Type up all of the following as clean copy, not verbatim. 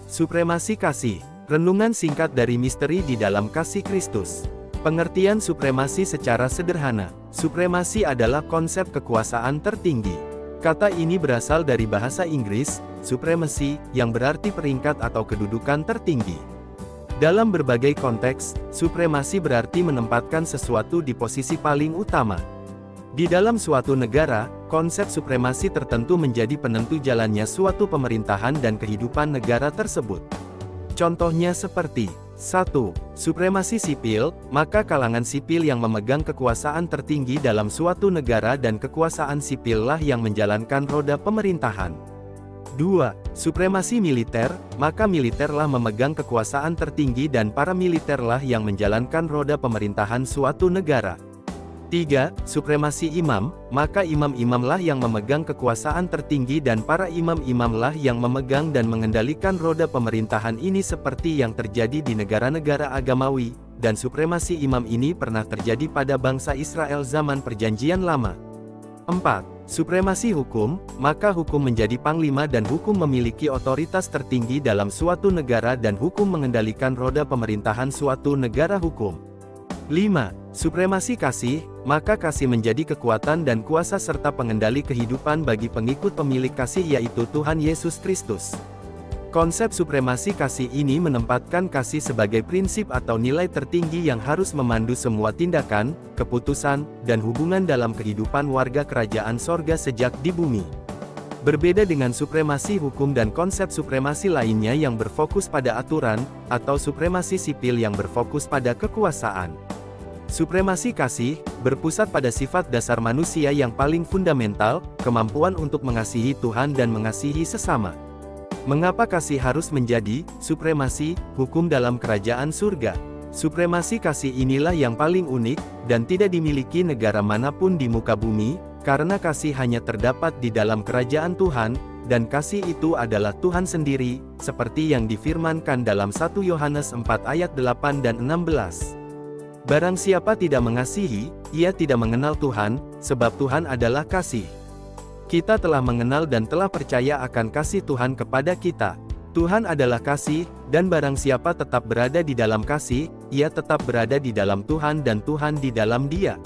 Supremasi kasih. Renungan singkat dari misteri di dalam kasih Kristus. Pengertian supremasi secara sederhana. Supremasi adalah konsep kekuasaan tertinggi. Kata ini berasal dari bahasa Inggris, supremacy, yang berarti peringkat atau kedudukan tertinggi. Dalam berbagai konteks, supremasi berarti menempatkan sesuatu di posisi paling utama. Di dalam suatu negara, konsep supremasi tertentu menjadi penentu jalannya suatu pemerintahan dan kehidupan negara tersebut. Contohnya seperti 1. Supremasi sipil, maka kalangan sipil yang memegang kekuasaan tertinggi dalam suatu negara dan kekuasaan sipillah yang menjalankan roda pemerintahan. 2. Supremasi militer, maka militerlah memegang kekuasaan tertinggi dan para militerlah yang menjalankan roda pemerintahan suatu negara. 3. Supremasi imam, maka imam-imamlah yang memegang kekuasaan tertinggi dan para imam-imamlah yang memegang dan mengendalikan roda pemerintahan ini seperti yang terjadi di negara-negara agamawi, dan supremasi imam ini pernah terjadi pada bangsa Israel zaman Perjanjian Lama. 4. Supremasi hukum, maka hukum menjadi panglima dan hukum memiliki otoritas tertinggi dalam suatu negara dan hukum mengendalikan roda pemerintahan suatu negara hukum. 5. Supremasi kasih, maka kasih menjadi kekuatan dan kuasa serta pengendali kehidupan bagi pengikut pemilik kasih yaitu Tuhan Yesus Kristus. Konsep supremasi kasih ini menempatkan kasih sebagai prinsip atau nilai tertinggi yang harus memandu semua tindakan, keputusan, dan hubungan dalam kehidupan warga kerajaan sorga sejak di bumi. Berbeda dengan supremasi hukum dan konsep supremasi lainnya yang berfokus pada aturan, atau supremasi sipil yang berfokus pada kekuasaan. Supremasi kasih, berpusat pada sifat dasar manusia yang paling fundamental, kemampuan untuk mengasihi Tuhan dan mengasihi sesama. Mengapa kasih harus menjadi supremasi hukum dalam kerajaan surga? Supremasi kasih inilah yang paling unik, dan tidak dimiliki negara manapun di muka bumi, karena kasih hanya terdapat di dalam kerajaan Tuhan, dan kasih itu adalah Tuhan sendiri, seperti yang difirmankan dalam 1 Yohanes 4 ayat 8 dan 16. Barang siapa tidak mengasihi, ia tidak mengenal Tuhan, sebab Tuhan adalah kasih. Kita telah mengenal dan telah percaya akan kasih Tuhan kepada kita. Tuhan adalah kasih, dan barang siapa tetap berada di dalam kasih, ia tetap berada di dalam Tuhan dan Tuhan di dalam dia.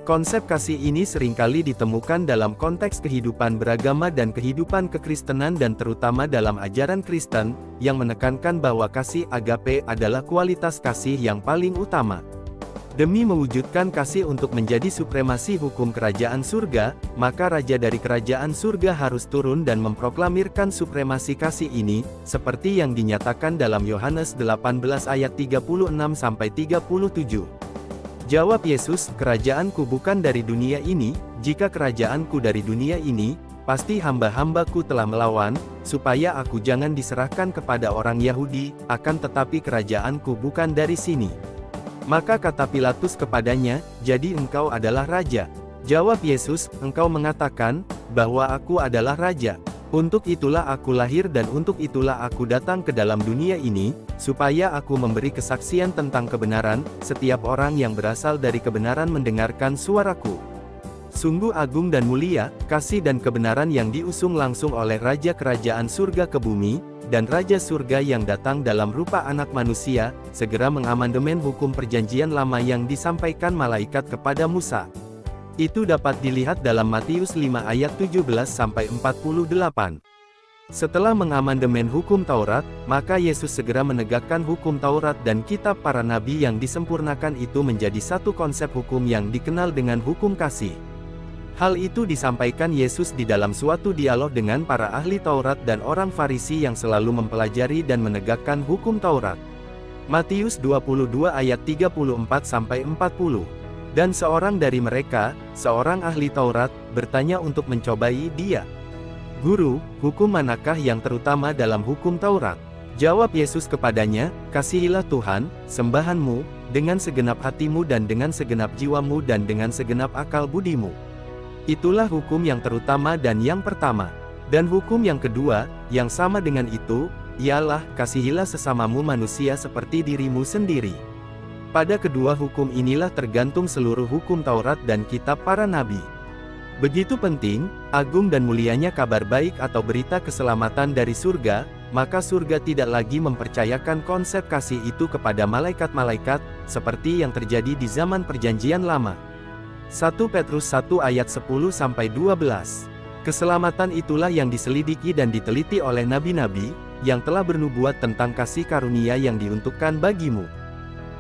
Konsep kasih ini seringkali ditemukan dalam konteks kehidupan beragama dan kehidupan kekristenan dan terutama dalam ajaran Kristen, yang menekankan bahwa kasih agape adalah kualitas kasih yang paling utama. Demi mewujudkan kasih untuk menjadi supremasi hukum kerajaan surga, maka raja dari kerajaan surga harus turun dan memproklamirkan supremasi kasih ini, seperti yang dinyatakan dalam Yohanes 18 ayat 36-37. Jawab Yesus, "Kerajaanku bukan dari dunia ini, jika kerajaanku dari dunia ini, pasti hamba-hambaku telah melawan, supaya aku jangan diserahkan kepada orang Yahudi, akan tetapi kerajaanku bukan dari sini." Maka kata Pilatus kepadanya, "Jadi engkau adalah raja?" Jawab Yesus, "Engkau mengatakan, bahwa aku adalah raja. Untuk itulah aku lahir dan untuk itulah aku datang ke dalam dunia ini, supaya aku memberi kesaksian tentang kebenaran, setiap orang yang berasal dari kebenaran mendengarkan suaraku." Sungguh agung dan mulia, kasih dan kebenaran yang diusung langsung oleh Raja Kerajaan Surga ke bumi, dan Raja Surga yang datang dalam rupa anak manusia, segera mengamandemen hukum perjanjian lama yang disampaikan malaikat kepada Musa. Itu dapat dilihat dalam Matius 5 ayat 17-48. Setelah mengamandemen hukum Taurat, maka Yesus segera menegakkan hukum Taurat dan kitab para nabi yang disempurnakan itu menjadi satu konsep hukum yang dikenal dengan hukum kasih. Hal itu disampaikan Yesus di dalam suatu dialog dengan para ahli Taurat dan orang Farisi yang selalu mempelajari dan menegakkan hukum Taurat. Matius 22 ayat 34-40. Dan seorang dari mereka, seorang ahli Taurat, bertanya untuk mencobai dia, "Guru, hukum manakah yang terutama dalam hukum Taurat?" Jawab Yesus kepadanya, "Kasihilah Tuhan, sembahanmu, dengan segenap hatimu dan dengan segenap jiwamu dan dengan segenap akal budimu. Itulah hukum yang terutama dan yang pertama. Dan hukum yang kedua, yang sama dengan itu, ialah, kasihilah sesamamu manusia seperti dirimu sendiri." Pada kedua hukum inilah tergantung seluruh hukum Taurat dan kitab para nabi. Begitu penting, agung dan mulianya kabar baik atau berita keselamatan dari surga, maka surga tidak lagi mempercayakan konsep kasih itu kepada malaikat-malaikat, seperti yang terjadi di zaman Perjanjian Lama. 1 Petrus 1 ayat 10-12. Keselamatan itulah yang diselidiki dan diteliti oleh nabi-nabi, yang telah bernubuat tentang kasih karunia yang diuntukkan bagimu.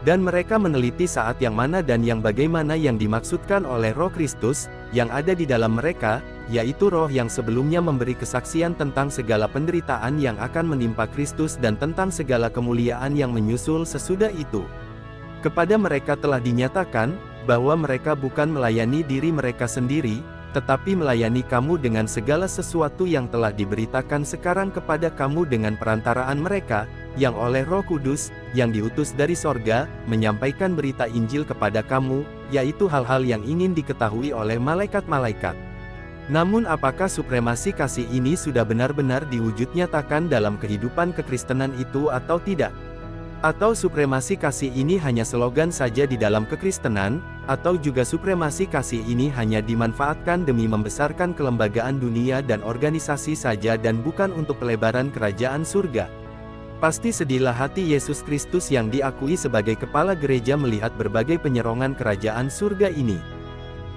Dan mereka meneliti saat yang mana dan yang bagaimana yang dimaksudkan oleh Roh Kristus, yang ada di dalam mereka, yaitu Roh yang sebelumnya memberi kesaksian tentang segala penderitaan yang akan menimpa Kristus dan tentang segala kemuliaan yang menyusul sesudah itu. Kepada mereka telah dinyatakan, bahwa mereka bukan melayani diri mereka sendiri, tetapi melayani kamu dengan segala sesuatu yang telah diberitakan sekarang kepada kamu dengan perantaraan mereka, yang oleh Roh Kudus, yang diutus dari sorga, menyampaikan berita Injil kepada kamu, yaitu hal-hal yang ingin diketahui oleh malaikat-malaikat. Namun apakah supremasi kasih ini sudah benar-benar diwujud nyatakan dalam kehidupan kekristenan itu atau tidak? Atau supremasi kasih ini hanya slogan saja di dalam kekristenan, atau juga supremasi kasih ini hanya dimanfaatkan demi membesarkan kelembagaan dunia dan organisasi saja dan bukan untuk pelebaran kerajaan surga? Pasti sedihlah hati Yesus Kristus yang diakui sebagai kepala gereja melihat berbagai penyerongan kerajaan surga ini.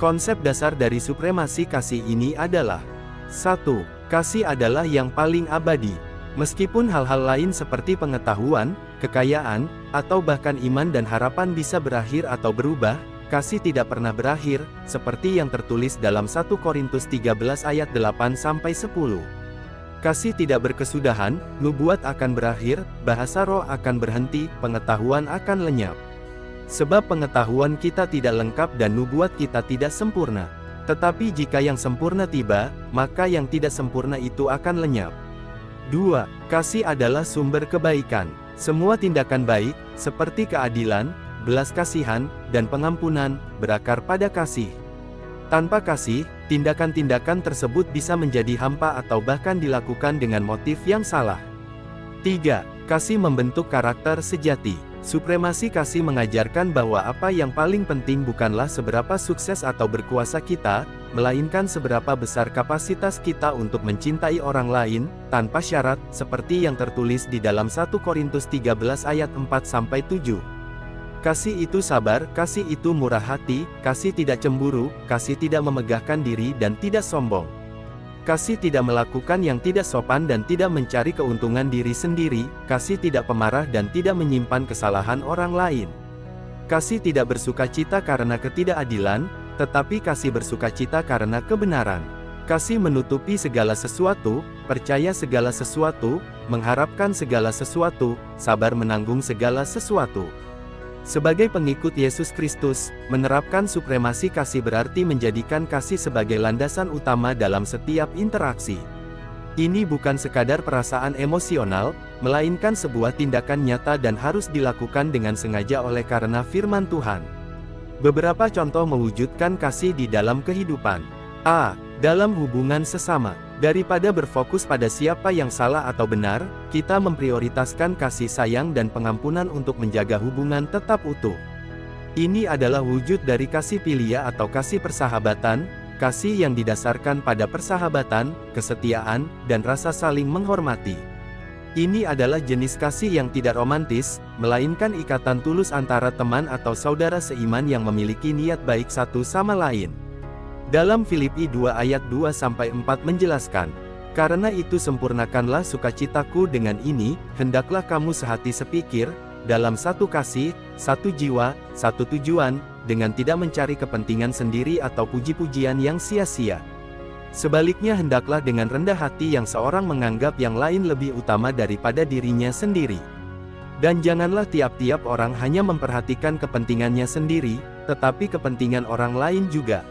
Konsep dasar dari supremasi kasih ini adalah 1. Kasih adalah yang paling abadi. Meskipun hal-hal lain seperti pengetahuan, kekayaan, atau bahkan iman dan harapan bisa berakhir atau berubah, kasih tidak pernah berakhir, seperti yang tertulis dalam 1 Korintus 13 ayat 8-10. Kasih tidak berkesudahan, nubuat akan berakhir, bahasa roh akan berhenti, pengetahuan akan lenyap. Sebab pengetahuan kita tidak lengkap dan nubuat kita tidak sempurna. Tetapi jika yang sempurna tiba, maka yang tidak sempurna itu akan lenyap. 2. Kasih adalah sumber kebaikan. Semua tindakan baik, seperti keadilan, belas kasihan, dan pengampunan, berakar pada kasih. Tanpa kasih, tindakan-tindakan tersebut bisa menjadi hampa atau bahkan dilakukan dengan motif yang salah. 3. Kasih membentuk karakter sejati. Supremasi kasih mengajarkan bahwa apa yang paling penting bukanlah seberapa sukses atau berkuasa kita, melainkan seberapa besar kapasitas kita untuk mencintai orang lain, tanpa syarat, seperti yang tertulis di dalam 1 Korintus 13 ayat 4-7. Kasih itu sabar, kasih itu murah hati, kasih tidak cemburu, kasih tidak memegahkan diri dan tidak sombong. Kasih tidak melakukan yang tidak sopan dan tidak mencari keuntungan diri sendiri, kasih tidak pemarah dan tidak menyimpan kesalahan orang lain. Kasih tidak bersukacita karena ketidakadilan, tetapi kasih bersukacita karena kebenaran. Kasih menutupi segala sesuatu, percaya segala sesuatu, mengharapkan segala sesuatu, sabar menanggung segala sesuatu. Sebagai pengikut Yesus Kristus, menerapkan supremasi kasih berarti menjadikan kasih sebagai landasan utama dalam setiap interaksi. Ini bukan sekadar perasaan emosional, melainkan sebuah tindakan nyata dan harus dilakukan dengan sengaja oleh karena firman Tuhan. Beberapa contoh mewujudkan kasih di dalam kehidupan. A. Dalam hubungan sesama. Daripada berfokus pada siapa yang salah atau benar, kita memprioritaskan kasih sayang dan pengampunan untuk menjaga hubungan tetap utuh. Ini adalah wujud dari kasih filia atau kasih persahabatan, kasih yang didasarkan pada persahabatan, kesetiaan, dan rasa saling menghormati. Ini adalah jenis kasih yang tidak romantis, melainkan ikatan tulus antara teman atau saudara seiman yang memiliki niat baik satu sama lain. Dalam Filipi 2 ayat 2-4 menjelaskan, "Karena itu sempurnakanlah sukacitaku dengan ini, hendaklah kamu sehati sepikir, dalam satu kasih, satu jiwa, satu tujuan, dengan tidak mencari kepentingan sendiri atau puji-pujian yang sia-sia. Sebaliknya hendaklah dengan rendah hati yang seorang menganggap yang lain lebih utama daripada dirinya sendiri. Dan janganlah tiap-tiap orang hanya memperhatikan kepentingannya sendiri, tetapi kepentingan orang lain juga."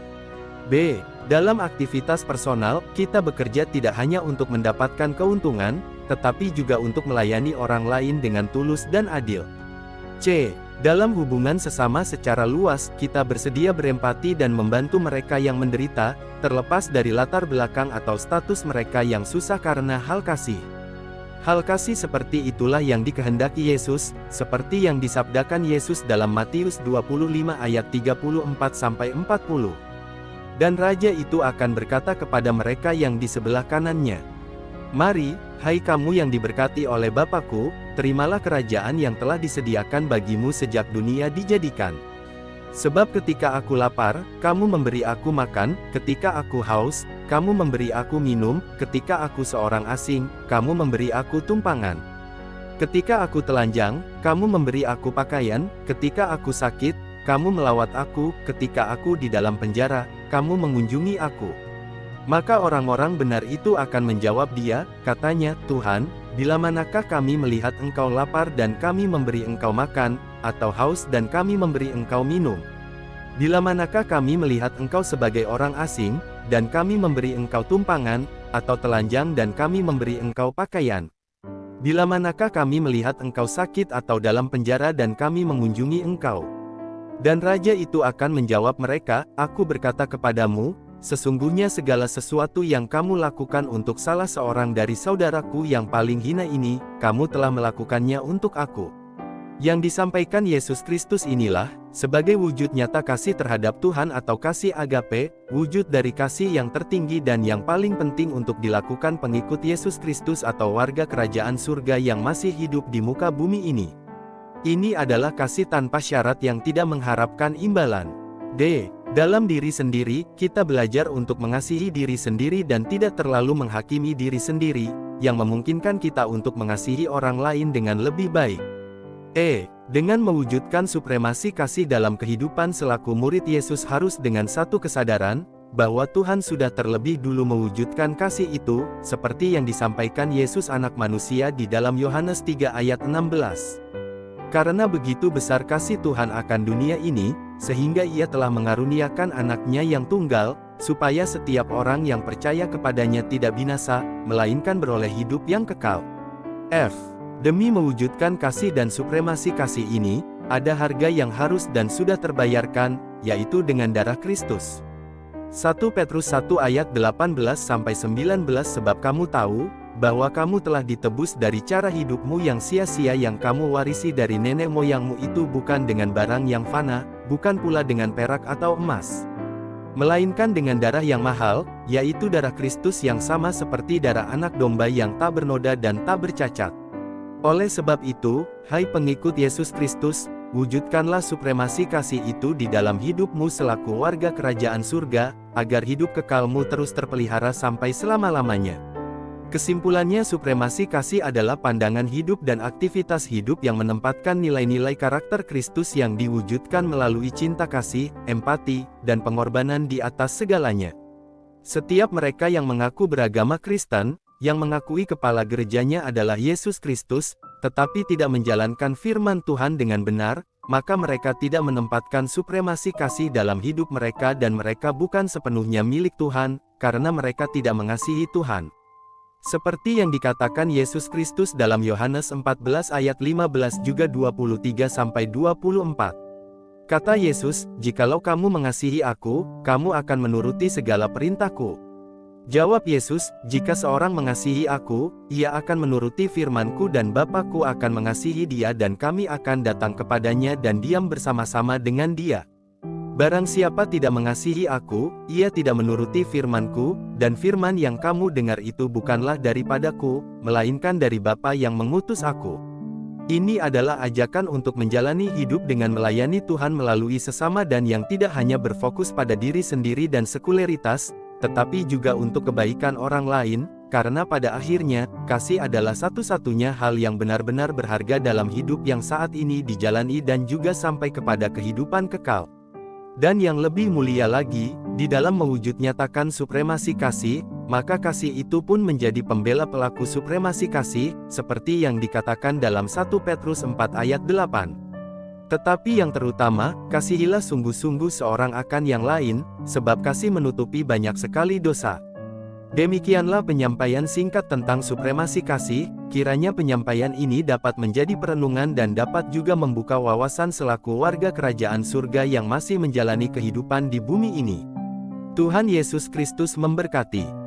B. Dalam aktivitas personal, kita bekerja tidak hanya untuk mendapatkan keuntungan, tetapi juga untuk melayani orang lain dengan tulus dan adil. C. Dalam hubungan sesama secara luas, kita bersedia berempati dan membantu mereka yang menderita, terlepas dari latar belakang atau status mereka yang susah karena hal kasih. Hal kasih seperti itulah yang dikehendaki Yesus, seperti yang disabdakan Yesus dalam Matius 25 ayat 34-40. Dan raja itu akan berkata kepada mereka yang di sebelah kanannya, Mari, hai kamu yang diberkati oleh Bapa-Ku, terimalah kerajaan yang telah disediakan bagimu sejak dunia dijadikan. Sebab ketika aku lapar, kamu memberi aku makan, ketika aku haus, kamu memberi aku minum, ketika aku seorang asing, kamu memberi aku tumpangan. Ketika aku telanjang, kamu memberi aku pakaian, ketika aku sakit, kamu melawat aku, ketika aku di dalam penjara, kamu mengunjungi aku. Maka orang-orang benar itu akan menjawab dia, katanya, Tuhan, bila manakah kami melihat engkau lapar dan kami memberi engkau makan, atau haus dan kami memberi engkau minum? Bila manakah kami melihat engkau sebagai orang asing, dan kami memberi engkau tumpangan, atau telanjang dan kami memberi engkau pakaian? Bila manakah kami melihat engkau sakit atau dalam penjara dan kami mengunjungi engkau? Dan raja itu akan menjawab mereka, aku berkata kepadamu, sesungguhnya segala sesuatu yang kamu lakukan untuk salah seorang dari saudaraku yang paling hina ini, kamu telah melakukannya untuk aku. Yang disampaikan Yesus Kristus inilah, sebagai wujud nyata kasih terhadap Tuhan atau kasih agape, wujud dari kasih yang tertinggi dan yang paling penting untuk dilakukan pengikut Yesus Kristus atau warga kerajaan surga yang masih hidup di muka bumi ini. Ini adalah kasih tanpa syarat yang tidak mengharapkan imbalan. D. Dalam diri sendiri, kita belajar untuk mengasihi diri sendiri dan tidak terlalu menghakimi diri sendiri, yang memungkinkan kita untuk mengasihi orang lain dengan lebih baik. Dengan mewujudkan supremasi kasih dalam kehidupan selaku murid Yesus harus dengan satu kesadaran, bahwa Tuhan sudah terlebih dulu mewujudkan kasih itu, seperti yang disampaikan Yesus Anak Manusia di dalam Yohanes 3 ayat 16. Karena begitu besar kasih Tuhan akan dunia ini, sehingga Ia telah mengaruniakan anaknya yang tunggal, supaya setiap orang yang percaya kepadanya tidak binasa, melainkan beroleh hidup yang kekal. Demi mewujudkan kasih dan supremasi kasih ini, ada harga yang harus dan sudah terbayarkan, yaitu dengan darah Kristus. 1 Petrus 1 ayat 18-19 Sebab kamu tahu, bahwa kamu telah ditebus dari cara hidupmu yang sia-sia yang kamu warisi dari nenek moyangmu itu bukan dengan barang yang fana, bukan pula dengan perak atau emas, melainkan dengan darah yang mahal, yaitu darah Kristus yang sama seperti darah anak domba yang tak bernoda dan tak bercacat. Oleh sebab itu, hai pengikut Yesus Kristus, wujudkanlah supremasi kasih itu di dalam hidupmu selaku warga kerajaan surga, agar hidup kekalmu terus terpelihara sampai selama-lamanya. Kesimpulannya, supremasi kasih adalah pandangan hidup dan aktivitas hidup yang menempatkan nilai-nilai karakter Kristus yang diwujudkan melalui cinta kasih, empati, dan pengorbanan di atas segalanya. Setiap mereka yang mengaku beragama Kristen, yang mengakui kepala gerejanya adalah Yesus Kristus, tetapi tidak menjalankan firman Tuhan dengan benar, maka mereka tidak menempatkan supremasi kasih dalam hidup mereka dan mereka bukan sepenuhnya milik Tuhan, karena mereka tidak mengasihi Tuhan. Seperti yang dikatakan Yesus Kristus dalam Yohanes 14 ayat 15 juga 23-24. Kata Yesus, "Jikalau kamu mengasihi aku, kamu akan menuruti segala perintahku." Jawab Yesus, "Jika seorang mengasihi aku, ia akan menuruti firman-Ku dan Bapa-Ku akan mengasihi dia dan kami akan datang kepadanya dan diam bersama-sama dengan dia. Barang siapa tidak mengasihi aku, ia tidak menuruti firman-Ku, dan firman yang kamu dengar itu bukanlah daripadaku, melainkan dari Bapa yang mengutus aku." Ini adalah ajakan untuk menjalani hidup dengan melayani Tuhan melalui sesama dan yang tidak hanya berfokus pada diri sendiri dan sekularitas, tetapi juga untuk kebaikan orang lain, karena pada akhirnya, kasih adalah satu-satunya hal yang benar-benar berharga dalam hidup yang saat ini dijalani dan juga sampai kepada kehidupan kekal. Dan yang lebih mulia lagi, di dalam mewujud nyatakan supremasi kasih, maka kasih itu pun menjadi pembela pelaku supremasi kasih, seperti yang dikatakan dalam 1 Petrus 4 ayat 8. Tetapi yang terutama, kasihilah sungguh-sungguh seorang akan yang lain, sebab kasih menutupi banyak sekali dosa. Demikianlah penyampaian singkat tentang supremasi kasih, kiranya penyampaian ini dapat menjadi perenungan dan dapat juga membuka wawasan selaku warga kerajaan surga yang masih menjalani kehidupan di bumi ini. Tuhan Yesus Kristus memberkati.